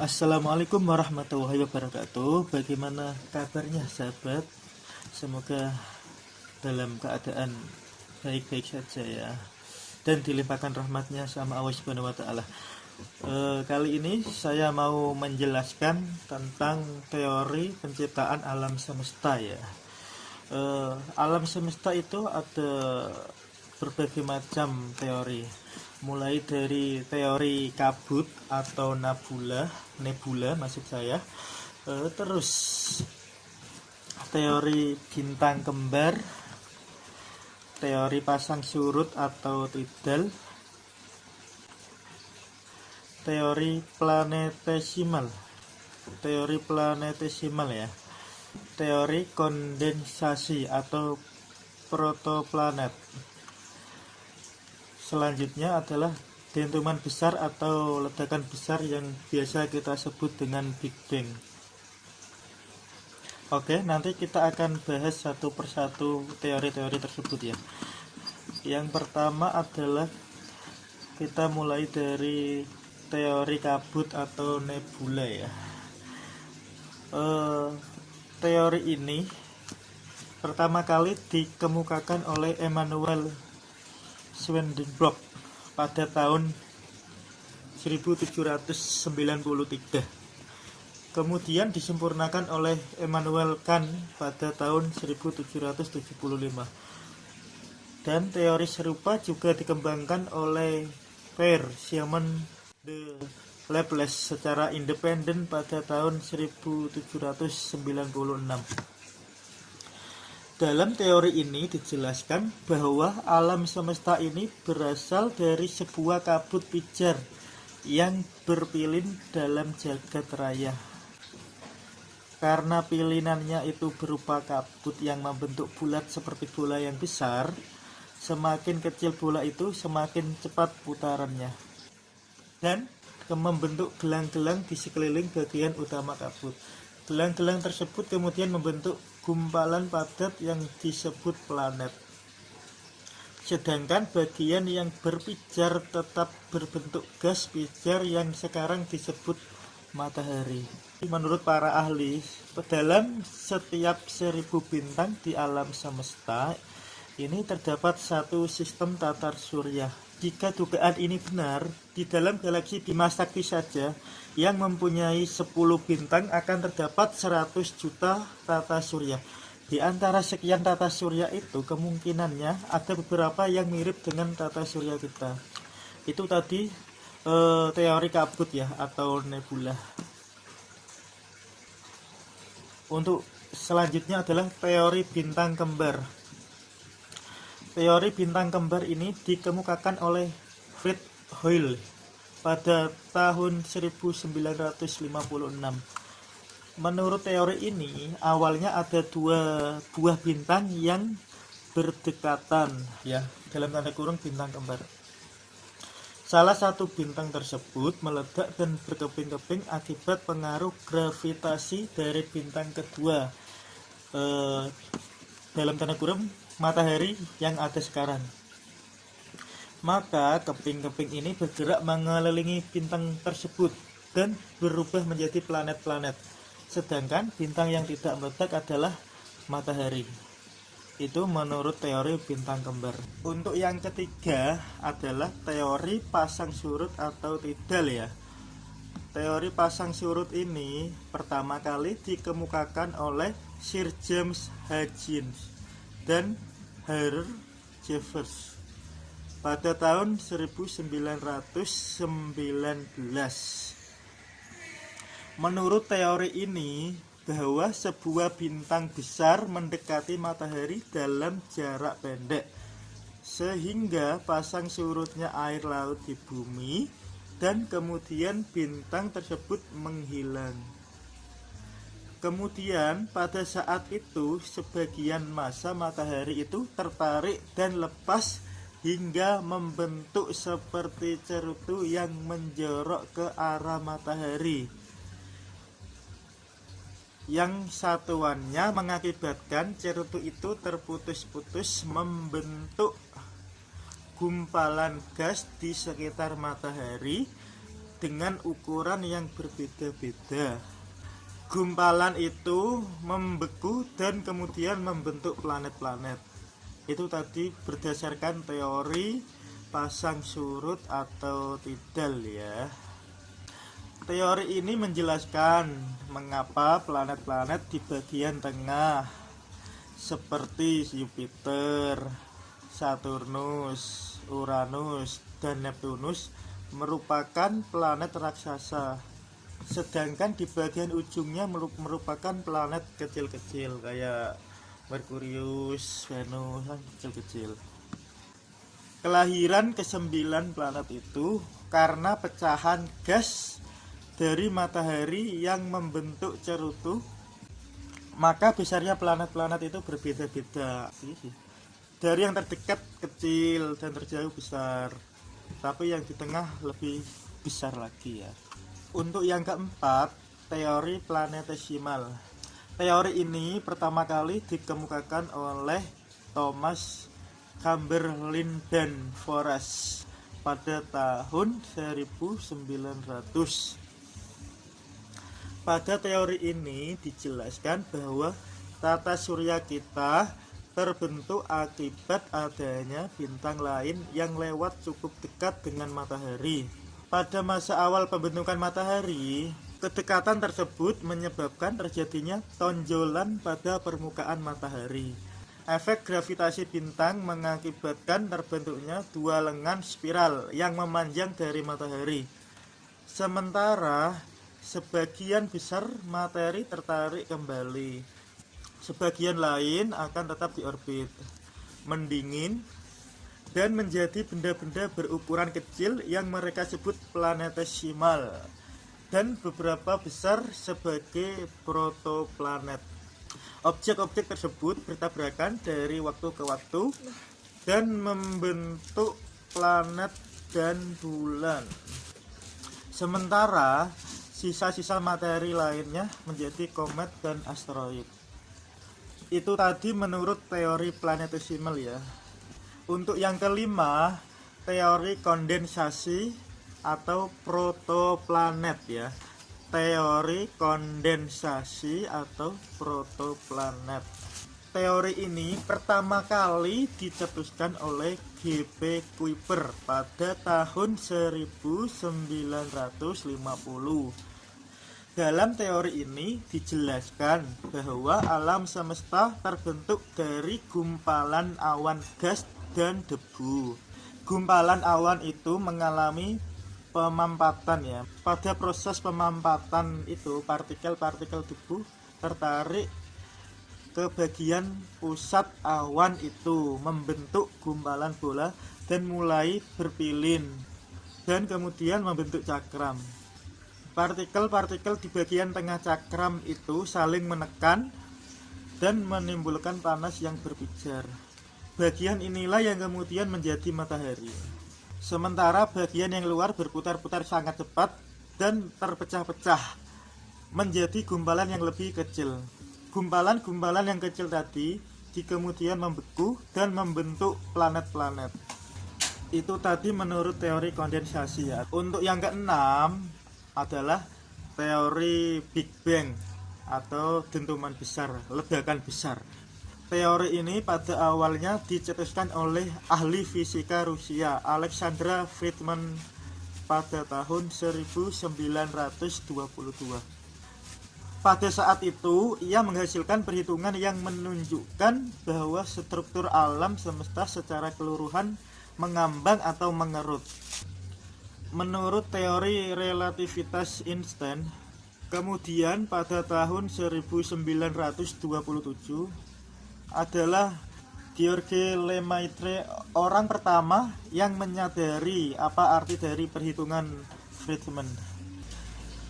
Assalamualaikum warahmatullahi wabarakatuh. Bagaimana kabarnya sahabat? Semoga dalam keadaan baik-baik saja ya, dan dilimpahkan rahmatnya sama Allah Subhanahu wa Ta'ala. Kali ini saya mau menjelaskan tentang teori penciptaan alam semesta ya. Alam semesta itu ada berbagai macam teori, mulai dari teori kabut atau nebula maksud saya, terus teori bintang kembar, teori pasang surut atau tidal, teori planetesimal ya, teori kondensasi atau protoplanet. Selanjutnya adalah dentuman besar atau ledakan besar yang biasa kita sebut dengan Big Bang. Oke, nanti kita akan bahas satu persatu teori-teori tersebut ya. Yang pertama adalah kita mulai dari teori kabut atau nebula ya. Teori ini pertama kali dikemukakan oleh Emanuel Swedenborg pada tahun 1793. Kemudian disempurnakan oleh Immanuel Kant pada tahun 1775. Dan teori serupa juga dikembangkan oleh Pierre Simon de Laplace secara independen pada tahun 1796. Dalam teori ini dijelaskan bahwa alam semesta ini berasal dari sebuah kabut pijar yang berpilin dalam jagat raya. Karena pilinannya itu berupa kabut yang membentuk bulat seperti bola yang besar, semakin kecil bola itu semakin cepat putarannya, dan membentuk gelang-gelang di sekeliling bagian utama kabut. Gelang-gelang tersebut kemudian membentuk gumpalan padat yang disebut planet. Sedangkan bagian yang berpijar tetap berbentuk gas pijar yang sekarang disebut matahari. Menurut para ahli, dalam setiap 1000 bintang di alam semesta ini terdapat satu sistem tatar surya. Jika dugaan ini benar, di dalam galaksi Bima Sakti saja yang mempunyai 10 bintang akan terdapat 100 juta tata surya. Di antara sekian tata surya itu kemungkinannya ada beberapa yang mirip dengan tata surya kita. Itu tadi teori kabut ya atau nebula. Untuk selanjutnya adalah teori bintang kembar. Teori bintang kembar ini dikemukakan oleh Fritz Hoyle pada tahun 1956. Menurut teori ini, awalnya ada dua buah bintang yang berdekatan ya, dalam tanda kurung bintang kembar. Salah satu bintang tersebut meledak dan berkeping-keping akibat pengaruh gravitasi dari bintang kedua, dalam tanda kurung matahari yang ada sekarang. Maka keping-keping ini bergerak mengelilingi bintang tersebut dan berubah menjadi planet-planet. Sedangkan bintang yang tidak meledak adalah matahari. Itu menurut teori bintang kembar. Untuk yang ketiga adalah teori pasang surut atau tidal ya. Teori pasang surut ini pertama kali dikemukakan oleh Sir James Huygens dan Harry Jeffers pada tahun 1919. Menurut teori ini, bahwa sebuah bintang besar mendekati matahari dalam jarak pendek, sehingga pasang surutnya air laut di bumi, dan kemudian bintang tersebut menghilang. Kemudian pada saat itu sebagian massa matahari itu tertarik dan lepas hingga membentuk seperti cerutu yang menjorok ke arah matahari. Yang satuannya mengakibatkan cerutu itu terputus-putus membentuk gumpalan gas di sekitar matahari dengan ukuran yang berbeda-beda. Gumpalan itu membeku dan kemudian membentuk planet-planet. Itu tadi berdasarkan teori pasang surut atau tidal ya. Teori ini menjelaskan mengapa planet-planet di bagian tengah seperti Jupiter, Saturnus, Uranus, dan Neptunus merupakan planet raksasa, sedangkan di bagian ujungnya merupakan planet kecil-kecil kayak Merkurius, Venus, kecil-kecil. Kelahiran ke-9 planet itu karena pecahan gas dari matahari yang membentuk cerutu, maka besarnya planet-planet itu berbeda-beda. Dari yang terdekat kecil dan terjauh besar, tapi yang di tengah lebih besar lagi ya. Untuk yang keempat, teori planetesimal. Teori ini pertama kali dikemukakan oleh Thomas Chamberlain Forrest pada tahun 1900. Pada teori ini dijelaskan bahwa tata surya kita terbentuk akibat adanya bintang lain yang lewat cukup dekat dengan matahari. Pada masa awal pembentukan matahari, kedekatan tersebut menyebabkan terjadinya tonjolan pada permukaan matahari. Efek gravitasi bintang mengakibatkan terbentuknya dua lengan spiral yang memanjang dari matahari. Sementara sebagian besar materi tertarik kembali, sebagian lain akan tetap di orbit, mendingin, dan menjadi benda-benda berukuran kecil yang mereka sebut planetesimal, dan beberapa besar sebagai protoplanet. Objek-objek tersebut bertabrakan dari waktu ke waktu dan membentuk planet dan bulan. Sementara sisa-sisa materi lainnya menjadi komet dan asteroid. Itu tadi menurut teori planetesimal ya. Untuk yang kelima, teori kondensasi atau protoplanet ya. Teori kondensasi atau protoplanet. Teori ini pertama kali dicetuskan oleh G.P. Kuiper pada tahun 1950. Dalam teori ini dijelaskan bahwa alam semesta terbentuk dari gumpalan awan gas dan debu. Gumpalan awan itu mengalami pemampatan ya. Pada proses pemampatan itu partikel-partikel debu tertarik ke bagian pusat awan itu, membentuk gumpalan bola dan mulai berpilin dan kemudian membentuk cakram. Partikel-partikel di bagian tengah cakram itu saling menekan dan menimbulkan panas yang berpijar. Bagian inilah yang kemudian menjadi matahari. Sementara bagian yang luar berputar-putar sangat cepat dan terpecah-pecah menjadi gumpalan yang lebih kecil. Gumpalan-gumpalan yang kecil tadi kemudian membeku dan membentuk planet-planet. Itu tadi menurut teori kondensasi ya. Untuk yang keenam adalah teori Big Bang atau dentuman besar, ledakan besar. Teori ini pada awalnya dicetuskan oleh ahli fisika Rusia Alexander Friedman pada tahun 1922. Pada saat itu, ia menghasilkan perhitungan yang menunjukkan bahwa struktur alam semesta secara keseluruhan mengambang atau mengerut. Menurut teori relativitas Einstein, kemudian pada tahun 1927 adalah Georges Lemaitre orang pertama yang menyadari apa arti dari perhitungan Friedman.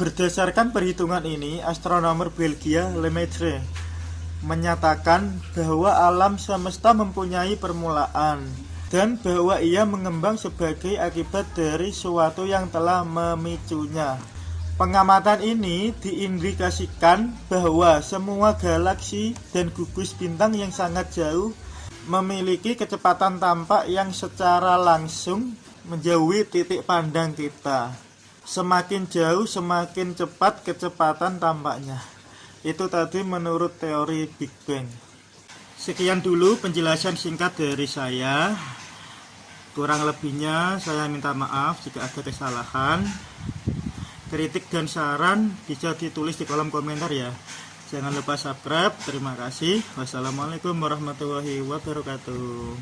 Berdasarkan perhitungan ini, astronomer Belgia Lemaitre menyatakan bahwa alam semesta mempunyai permulaan dan bahwa ia mengembang sebagai akibat dari suatu yang telah memicunya. Pengamatan ini diindikasikan bahwa semua galaksi dan gugus bintang yang sangat jauh memiliki kecepatan tampak yang secara langsung menjauhi titik pandang kita. Semakin jauh semakin cepat kecepatan tampaknya. Itu tadi menurut teori Big Bang. Sekian dulu penjelasan singkat dari saya. Kurang lebihnya saya minta maaf jika ada kesalahan. Kritik dan saran bisa ditulis di kolom komentar ya. Jangan lupa subscribe. Terima kasih. Wassalamualaikum warahmatullahi wabarakatuh.